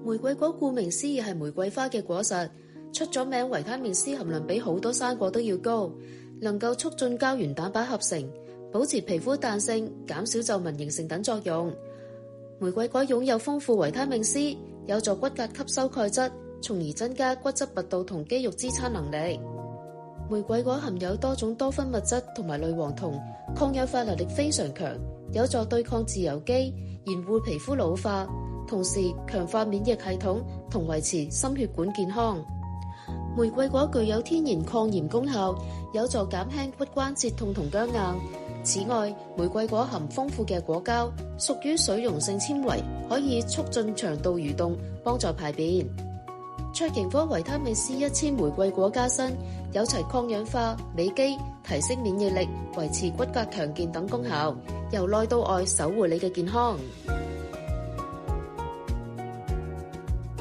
玫瑰果顧名思義係玫瑰花嘅果實，出咗名維他命 C 含量比好多生果都要高，能夠促進膠原蛋白合成，保持皮膚彈性，減少皺紋形成等作用。玫瑰果擁有豐富維他命 C， 有助骨骼吸收鈣質，從而增加骨質密度同肌肉支撐能力。玫瑰果含有多種多酚物質同埋類黃酮，抗氧化能力非常強，有助對抗自由基，延緩皮膚老化，同時強化免疫系統同維持心血管健康。玫瑰果具有天然抗炎功效，有助減輕骨關節痛同僵硬。此外，玫瑰果含豐富嘅果膠，屬於水溶性纖維，可以促進腸道蠕動，幫助排便。卓盈科維他命 C 1000玫瑰果加身，有齊抗氧化、美肌、提升免疫力、維持骨骼強健等功效，由內到外守護你嘅健康。